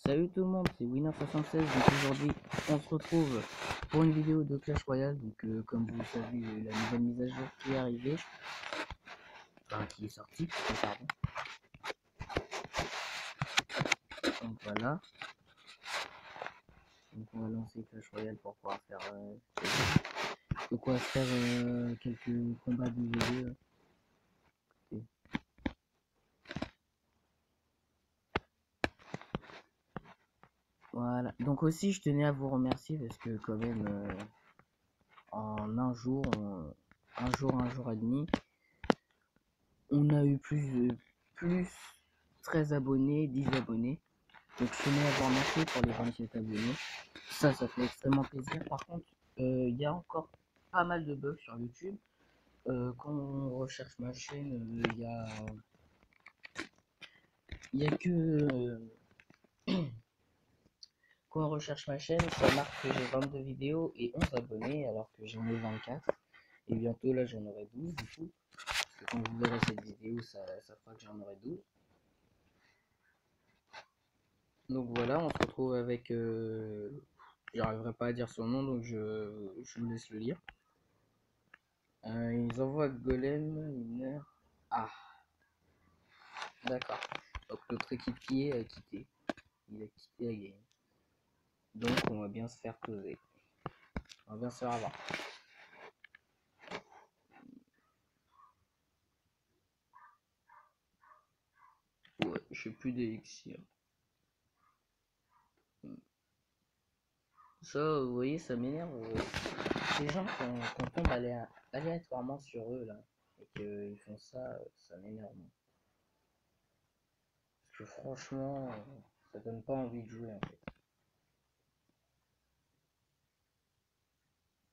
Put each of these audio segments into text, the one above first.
Salut tout le monde, c'est Winner76. Donc aujourd'hui, on se retrouve pour une vidéo de Clash Royale. Donc comme vous le savez, la nouvelle mise à jour qui est arrivée, enfin qui est sortie, pardon. Donc voilà. Donc on va lancer Clash Royale pour pouvoir faire de quoi faire quelques combats de vidéo. Voilà. Donc aussi, je tenais à vous remercier parce que quand même, en un jour et demi, on a eu plus 13 abonnés, 10 abonnés. Donc je tenais à vous remercier pour les 27 abonnés. Ça fait extrêmement plaisir. Par contre, il y a encore pas mal de bugs sur YouTube. Quand on recherche ma chaîne, il y a que quand on recherche ma chaîne, ça marque que j'ai 22 vidéos et 11 abonnés alors que j'en ai 24. Et bientôt là j'en aurai 12 du coup. Parce que quand vous verrez cette vidéo, ça fera que j'en aurai 12. Donc voilà, on se retrouve avec... j'arriverai pas à dire son nom, donc je vous laisse le lire. Ils envoient Golem, mineur. Ah, d'accord. Donc notre équipier a quitté. Il a quitté la game. Donc on va bien se faire poser. On va bien se faire avoir. Ouais, je sais plus d'élixir. Ça, vous voyez, ça m'énerve. Ces gens qu'on tombe aléatoirement sur eux là, et qu'ils font ça, ça m'énerve. Parce que franchement, ça donne pas envie de jouer en fait.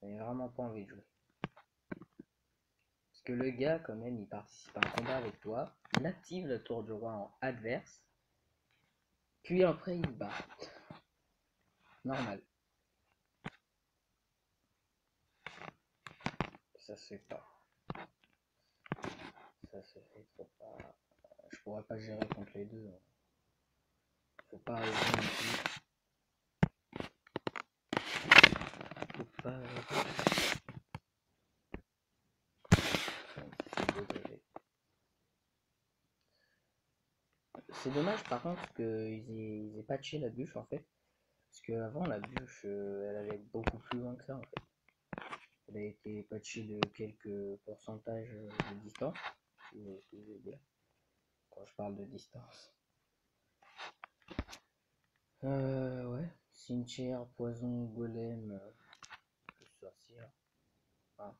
Ça n'a vraiment pas envie de jouer. Parce que le gars, quand même, il participe à un combat avec toi, il active la tour du roi en adverse, puis après il bat. Normal. Ça se fait pas. Ça se fait trop pas. Je pourrais pas gérer contre les deux. Faut pas oser non plus. Faut pas. C'est dommage par contre qu'ils aient patché la bûche en fait. Parce qu'avant la bûche elle allait beaucoup plus loin que ça en fait. Elle a été patchée de quelques pourcentages de distance. Si vous voyez ce que je veux dire. Quand je parle de distance. Ouais. Cimetière, poison, golem, sorcière. Enfin,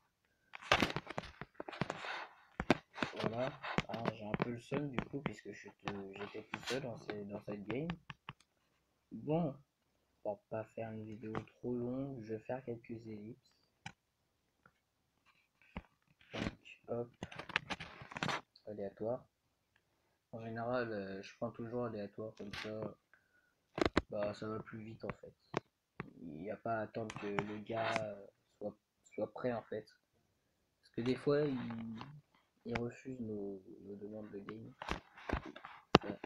voilà. Alors j'ai un peu le seum du coup puisque j'étais tout seul dans cette game. Bon, pour pas faire une vidéo trop longue, je vais faire quelques ellipses. Donc hop, aléatoire. En général, je prends toujours aléatoire comme ça. Bah ça va plus vite en fait. Il n'y a pas à attendre que le gars soit prêt en fait. Parce que des fois il refuse nos demandes de game. Ouais,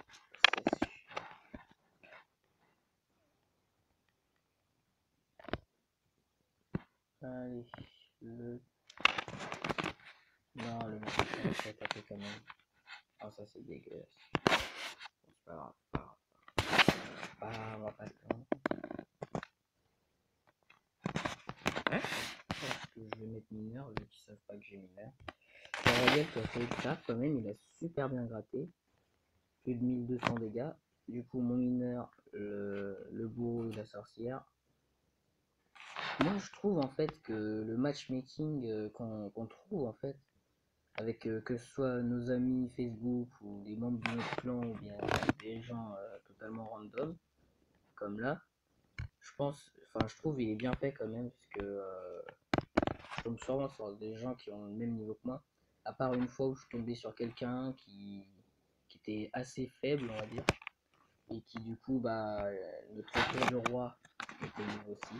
allez, non, le mec s'est attaqué quand même. Ah, ça c'est dégueulasse. C'est pas grave, on va pas se plaindre. Parce que je vais mettre mineur vu qu'ils savent pas que j'ai mineur. Gabriel qui a fait le taf quand même, il a super bien gratté. Plus de 1200 dégâts. Du coup, mon mineur, le bourreau et la sorcière. Moi, je trouve en fait que le matchmaking qu'on trouve en fait, avec que ce soit nos amis Facebook ou des membres de notre clan ou bien des gens totalement random, comme là, je trouve il est bien fait quand même, parce que je tombe souvent sur des gens qui ont le même niveau que moi, à part une fois où je suis tombé sur quelqu'un qui était assez faible, on va dire, et qui du coup, notre tour de roi était niveau 6,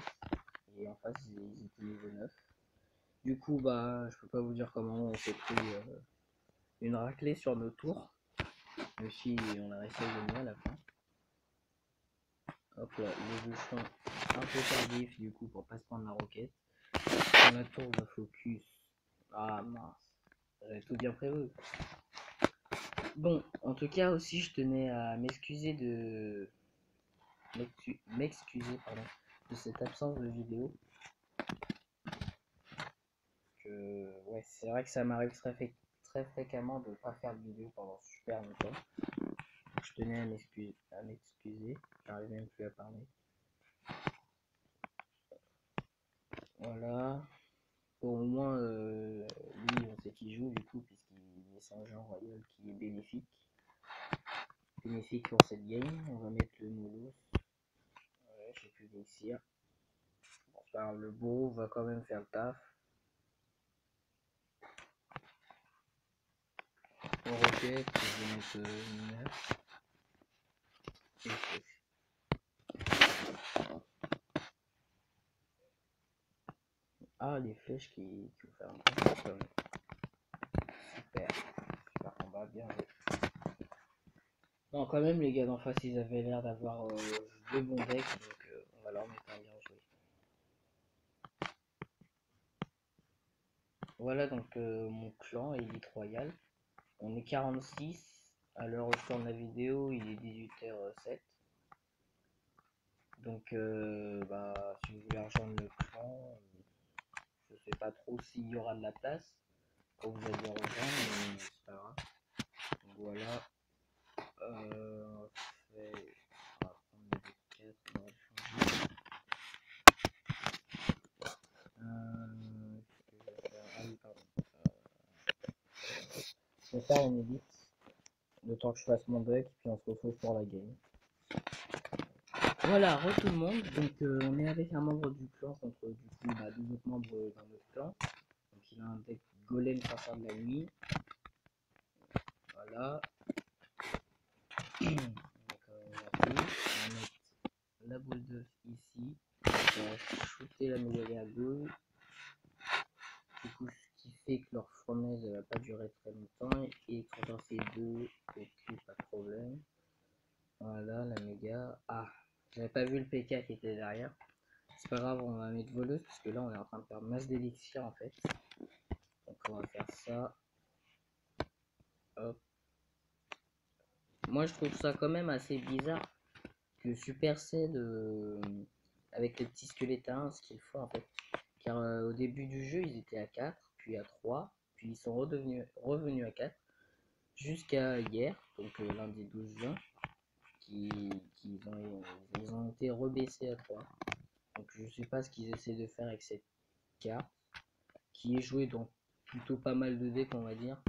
et en face ils étaient niveau 9. Du coup, je peux pas vous dire comment on s'est pris une raclée sur nos tours, même si on a réussi à gagner à la fin. Hop là, le bouchon un peu tardif du coup pour pas se prendre la roquette. Dans la tour de focus. Ah mince, j'avais tout bien prévu. Bon, en tout cas aussi je tenais à m'excuser de de cette absence de vidéo. Ouais, c'est vrai que ça m'arrive très fréquemment de ne pas faire de vidéo pendant super longtemps. Donc, je tenais à m'excuser. J'arrive même plus à parler. Voilà. Bon, au moins, lui, on sait qu'il joue du coup, puisqu'il est Saint-Jean Royal qui est bénéfique. Bénéfique pour cette game. On va mettre le Moulos. Ouais, j'ai plus d'élixir. Bon, c'est pas grave, le bourreau va quand même faire le taf. En roquette, je vais mettre 9. Et ah, les flèches qui vont faire un peu comme. Super. Super combat, bien joué. Non, quand même, les gars d'en face, ils avaient l'air d'avoir deux bons decks, donc on va leur mettre un bien joué. Voilà donc mon clan Elite Royal. On est 46. À l'heure où je tourne la vidéo, il est 18h07. Donc, si vous voulez rejoindre le clan, je sais pas trop s'il y aura de la place quand vous allez rejoindre, mais c'est pas grave. Donc voilà. On va prendre les 4, on va changer. Je vais faire une élite le temps que je fasse mon deck, puis on se retrouve pour la game. Voilà, re tout le monde. Donc on est avec un membre du clan contre du coup deux autres membres d'un autre clan. Donc il a un deck golem chasseur de la nuit. Voilà. Donc on va mettre la boule d'œuf ici. On va shooter la médaille à gauche. Du coup, ce qui fait que leur fournaise ne va pas durer très longtemps. Et quand ces deux, ok, pas de problème. Voilà, la méga. Ah, j'avais pas vu le PK qui était derrière. C'est pas grave, on va mettre voleuse parce que là on est en train de perdre masse d'élixir en fait. Donc on va faire ça. Hop. Moi je trouve ça quand même assez bizarre que Supercell avec les petits squelettins, ce qu'ils font en fait. Car au début du jeu ils étaient à 4, puis à 3, puis ils sont revenus à 4 jusqu'à hier, donc lundi 12 juin, ils ont été rebaissés à 3. Donc je sais pas ce qu'ils essaient de faire avec cette carte, qui est jouée dans plutôt pas mal de decks on va dire.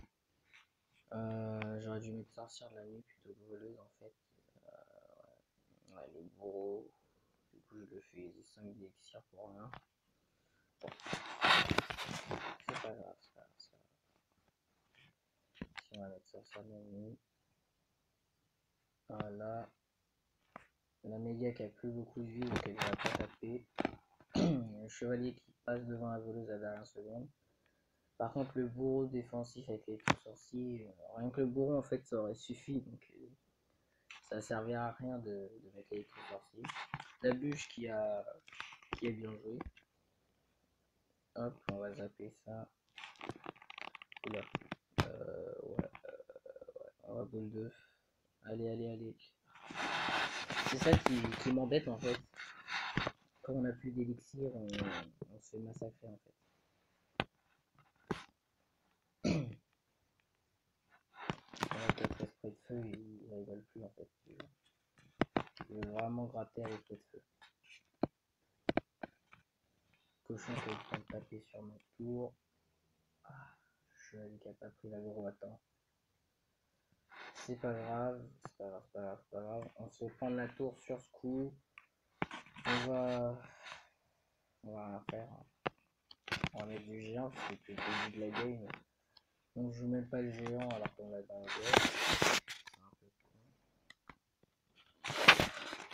J'aurais dû mettre sorcière de la nuit plutôt que voleuse en fait. Ouais, le bourreau, du coup je le fais 5 d'élixir pour rien. Bon. C'est pas grave, c'est pas grave. Si on va mettre sorcière de la nuit. Voilà. La méga qui a plus beaucoup de vie donc elle va pas taper. Le chevalier qui passe devant la voleuse à la dernière seconde. Par contre le bourreau défensif avec les tours sorciers, rien que le bourreau en fait ça aurait suffi, donc ça servira à rien de mettre les tours sorciers. La bûche qui a bien joué. Hop, on va zapper ça. Oula. Ouais, on va boule d'œuf. Allez. C'est ça qui m'embête en fait. Quand on a plus d'élixir, on se fait massacrer en fait. Avec le spray de feu, il rigole plus en fait. Il veut vraiment gratter avec le feu. Cochon qui a eu le temps de taper sur mon tour. Ah, je suis qui a pas pris la gros attends. C'est pas grave. On se fait prendre la tour sur ce coup. On va rien faire. On va mettre du géant parce que c'est le début de la game. On joue même pas le géant alors qu'on l'a dans le deck. C'est un peu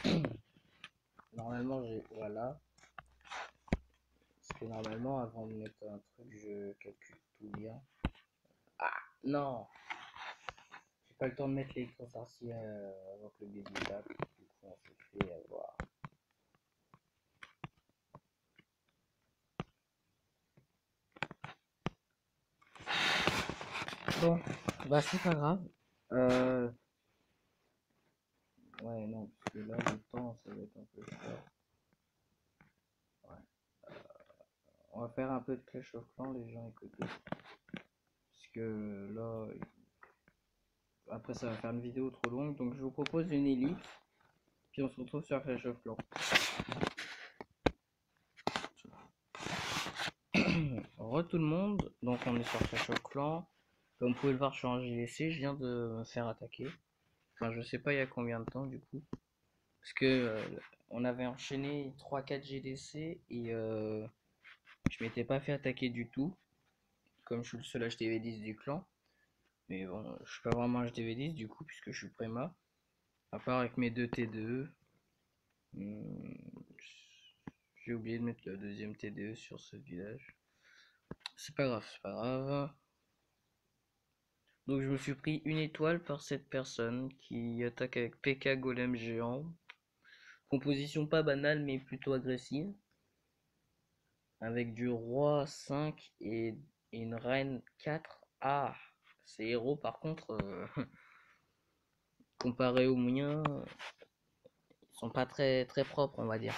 con. Normalement voilà. Parce que normalement avant de mettre un truc je calcule tout bien. Ah non. J'ai pas le temps de mettre l'électro sorcier avant que le baiser tape. Du coup on s'est fait avoir. Bon, bah c'est pas grave. Ouais, non, parce que là, le temps, ça va être un peu cher. Ouais. On va faire un peu de Clash of Clans, les gens écoutent. Parce que là, après, ça va faire une vidéo trop longue. Donc, je vous propose une ellipse. Puis, on se retrouve sur Clash of Clans. Re tout le monde. Donc, on est sur Clash of Clans. Comme vous pouvez le voir, je suis en JDC. Je viens de me faire attaquer. Enfin, je sais pas il y a combien de temps, du coup. Parce que on avait enchaîné 3-4 GDC et je m'étais pas fait attaquer du tout. Comme je suis le seul HDV10 du clan. Mais bon, je suis pas vraiment HDV10 du coup, puisque je suis Préma. À part avec mes deux T2. J'ai oublié de mettre le deuxième TDE sur ce village. C'est pas grave, c'est pas grave. Donc je me suis pris une étoile par cette personne qui attaque avec PK Golem géant. Composition pas banale mais plutôt agressive. Avec du roi 5 et une reine 4. Ah, ces héros par contre, comparé aux miens, ils sont pas très très propres on va dire.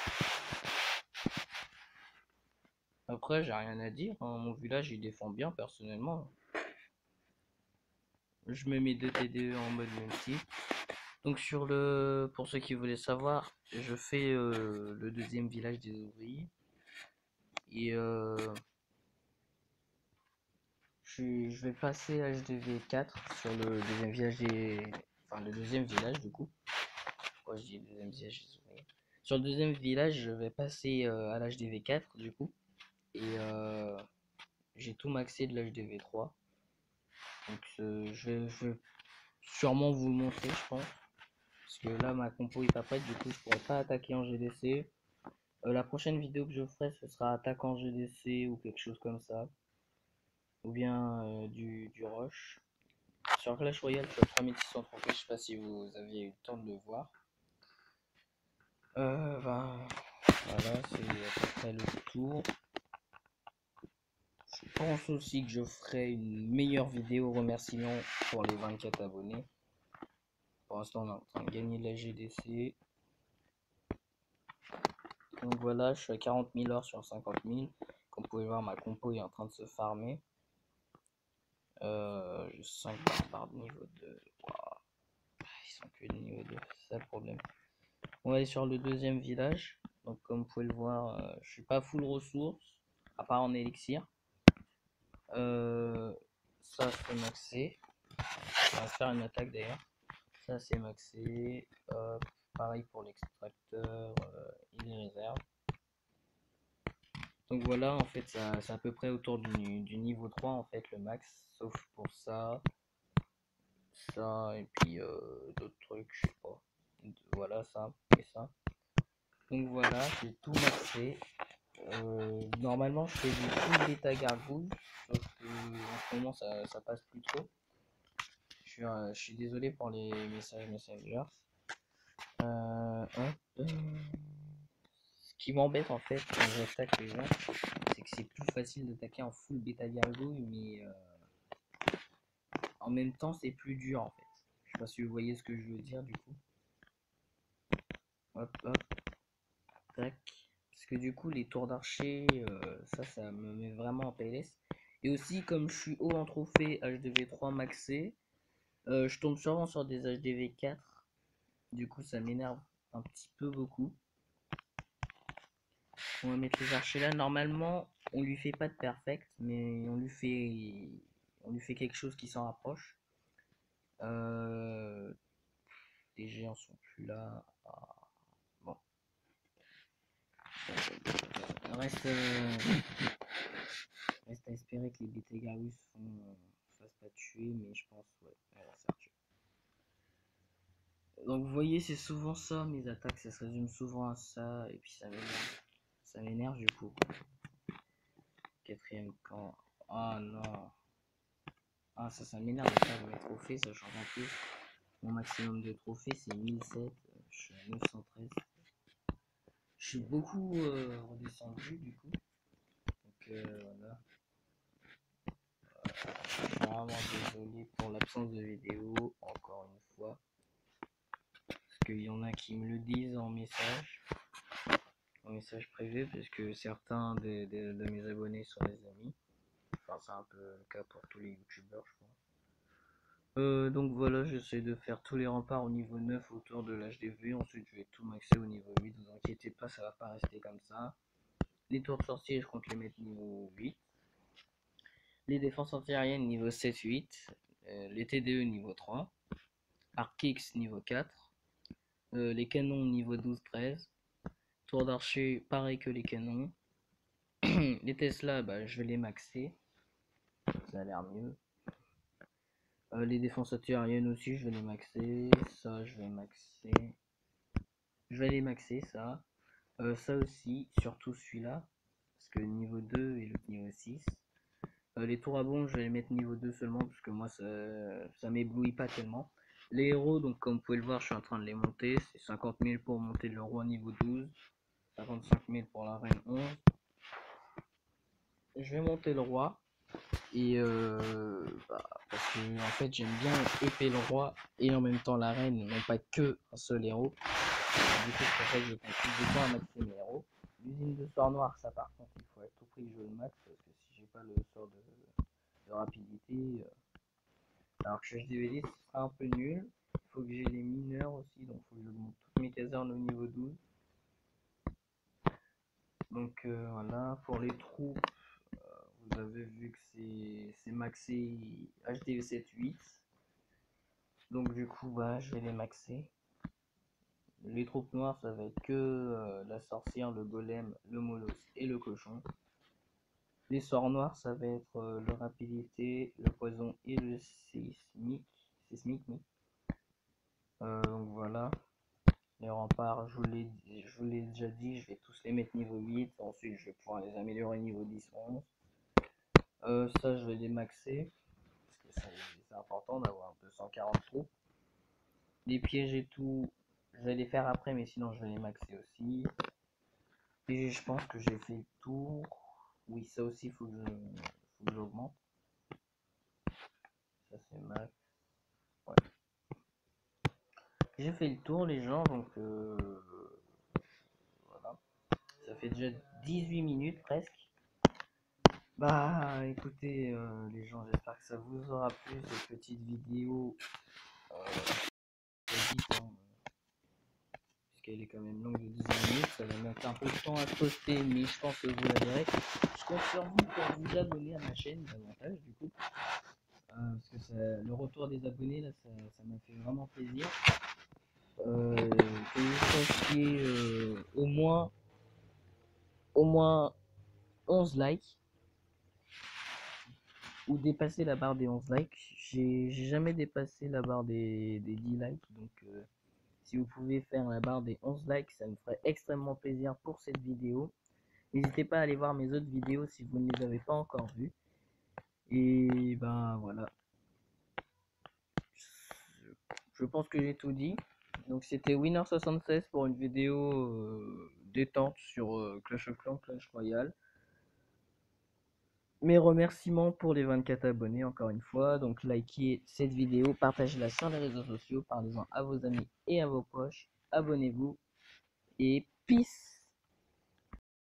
Après j'ai rien à dire, hein. Mon village il défend bien personnellement. Je mets mes deux TDE en mode multi. Donc pour ceux qui voulaient savoir, je fais le deuxième village des ouvriers. Et je vais passer HDV 4 sur le deuxième village Enfin le deuxième village du coup. Pourquoi je dis le deuxième village des ouvriers? Sur le deuxième village, je vais passer à l'HDV 4 du coup. Et j'ai tout maxé de l'HDV 3. Donc je vais sûrement vous le montrer je pense. Parce que là ma compo est pas prête, du coup je pourrais pas attaquer en GDC. La prochaine vidéo que je ferai ce sera attaque en GDC ou quelque chose comme ça. Ou bien du rush. Sur Clash Royale je suis à 3600 trophées, je sais pas si vous aviez eu le temps de le voir. Ben, voilà, c'est à peu près le tour. Je pense aussi que je ferai une meilleure vidéo remerciement pour les 24 abonnés. Pour l'instant on est en train de gagner de la GDC. Donc voilà, je suis à 40 000 heures sur 50 000. Comme vous pouvez voir, ma compo est en train de se farmer. Je sens par niveau 2. Wow. Ils sont que de niveau 2, c'est ça le problème. On va aller sur le deuxième village. Donc comme vous pouvez le voir, je suis pas full ressources, à part en élixir. Ça c'est maxé. On va faire une attaque d'ailleurs. Ça c'est maxé. Pareil pour l'extracteur et les réserves. Donc voilà, en fait, c'est à peu près autour du niveau 3, en fait, le max, sauf pour ça, et puis d'autres trucs, je sais pas. Voilà, ça et ça. Donc voilà, j'ai tout maxé. Normalement, je fais du full bêta gargouille, sauf que en ce moment, ça passe plus trop. Je suis désolé pour les messages Messenger. Ce qui m'embête en fait quand j'attaque les gens, c'est que c'est plus facile d'attaquer en full bêta gargouille, mais en même temps c'est plus dur en fait. Je sais pas si vous voyez ce que je veux dire du coup. Hop hop, tac. Parce que du coup les tours d'archer, ça me met vraiment en PLS. Et aussi comme je suis haut en trophée HDV 3 maxé, je tombe souvent sur des HDV 4. Du coup ça m'énerve un petit peu beaucoup. On va mettre les archers là. Normalement, on lui fait pas de perfect, mais on lui fait quelque chose qui s'en rapproche. Les géants sont plus là. Ah, bon. Reste, reste à espérer que les Betelgeuse se fassent pas tuer, mais je pense, ouais, elle va se faire tuer. Donc vous voyez, c'est souvent ça, mes attaques, ça se résume souvent à ça, et puis ça m'énerve. Ça m'énerve du coup. Quatrième camp. Ah non. Ah ça m'énerve de faire mes trophées, ça change en plus. Mon maximum de trophées c'est 1007, je suis à 913. Je suis beaucoup redescendu du coup. Donc voilà. vraiment désolé pour l'absence de vidéo, encore une fois. Parce qu'il y en a qui me le disent en message privé, parce que certains de mes abonnés sont des amis. Enfin, c'est un peu le cas pour tous les youtubeurs, je pense. Donc voilà, j'essaie de faire tous les remparts au niveau 9 autour de l'HDV. Ensuite, je vais tout maxer au niveau 8. Vous inquiétez pas, ça va pas rester comme ça. Les tours de sorcier, je compte les mettre niveau 8. Les défenses antiaériennes niveau 7-8. Les TDE niveau 3. Arc X niveau 4. Les canons niveau 12-13. Tour d'archer, pareil que les canons. Les Tesla, bah, je vais les maxer. Ça a l'air mieux. Les défenses antiaériennes aussi, je vais les maxer. Ça, je vais maxer. Je vais les maxer, ça. Ça aussi, surtout celui-là. Parce que niveau 2 et le niveau 6. Les tours à bombe, je vais les mettre niveau 2 seulement. Parce que moi, ça m'éblouit pas tellement. Les héros, donc comme vous pouvez le voir, je suis en train de les monter. C'est 50 000 pour monter le roi niveau 12. 55 000 pour la reine 11. Je vais monter le roi. Et parce que en fait j'aime bien épée le roi et en même temps la reine, non pas que un seul héros. Du coup c'est pour ça que je compte plus de temps à maxer mes héros. L'usine de sort noir, ça par contre il faut à tout prix que je le max, parce que si j'ai pas le sort de rapidité, alors que je DVD ce sera un peu nul. Il faut que j'ai les mineurs aussi, donc il faut que je monte toutes mes casernes au niveau 12. Donc voilà, pour les troupes, vous avez vu que c'est maxé HD 7-8. Donc du coup bah je vais les maxer. Les troupes noires ça va être que la sorcière, le golem, le molosse et le cochon. Les sorts noirs ça va être le rapidité, le poison et le sismique. Donc voilà. Les remparts, je vous l'ai déjà dit, je vais tous les mettre niveau 8. Ensuite je vais pouvoir les améliorer niveau 10-11. Ça je vais les maxer. Parce que c'est important d'avoir 240 troupes. Les pièges et tout, je vais les faire après, mais sinon je vais les maxer aussi. Et je pense que j'ai fait le tour. Oui, ça aussi, faut que j'augmente. Ça c'est max. Ouais. J'ai fait le tour, les gens, donc voilà. Ça fait déjà 18 minutes presque. Bah écoutez, les gens, j'espère que ça vous aura plu cette petite vidéo. Puisqu'elle est quand même longue de 10 minutes, ça va mettre un peu de temps à se poster, mais je pense que vous la verrez. Je compte sur vous pour vous abonner à ma chaîne davantage du coup. Parce que le retour des abonnés là, ça m'a fait vraiment plaisir. Que vous fassiez au moins 11 likes ou dépasser la barre des 11 likes. J'ai jamais dépassé la barre des 10 likes, donc si vous pouvez faire la barre des 11 likes, ça me ferait extrêmement plaisir pour cette vidéo. N'hésitez pas à aller voir mes autres vidéos si vous ne les avez pas encore vues. Et ben voilà. Je pense que j'ai tout dit. Donc c'était Winner76 pour une vidéo détente sur Clash of Clans, Clash Royale. Mes remerciements pour les 24 abonnés encore une fois. Donc likez cette vidéo, partagez-la sur les réseaux sociaux, parlez-en à vos amis et à vos proches. Abonnez-vous et peace.